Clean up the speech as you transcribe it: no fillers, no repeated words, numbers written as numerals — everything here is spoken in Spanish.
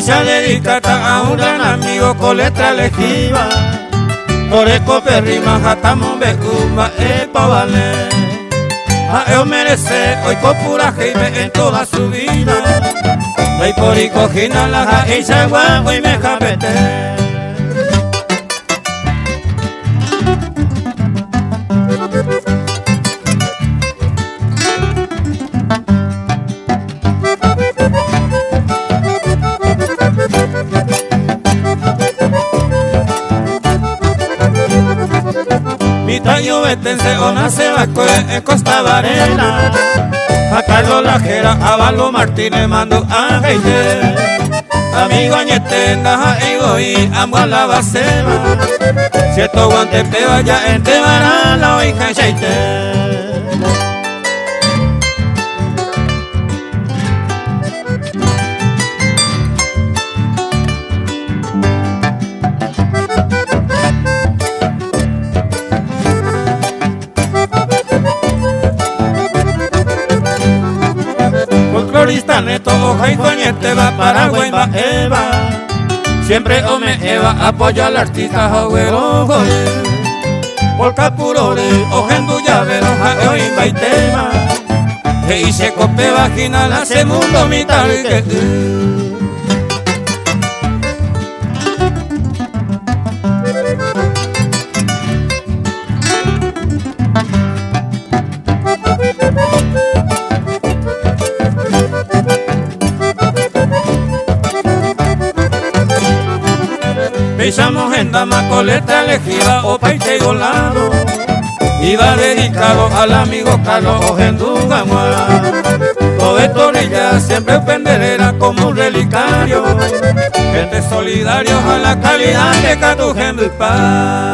se dedica a un gran amigo con letra legiva. Por eco perrima jatamo becuma pavale. A eu merece hoy copura jeime en toda su vida. Voy por y cojina la jaisa guapo y me japete. Mi tallo vetense ona se va en Costa Varela. A Carlos Lajera, a Valo Martínez mando a Geite. Amigo añete, naja ego y amo a la baseba. Cierto guante peba ya en Tebara la oija Geite. Folclorista neto, hoja y coñete va Paraguay va Eva. Siempre ome Eva, apoyo al artista joguero goye. Polka purore, ojendu llavero, jaeo y baitema. Que hice cope vaginal, hace mundo mi tal que Pisamos en dama con letra legiva o paite golado. Iba dedicado al amigo Carlos Ojendugamua. Todo esto brilla siempre penderera como un relicario. Gente solidario a la calidad de Catujendupa.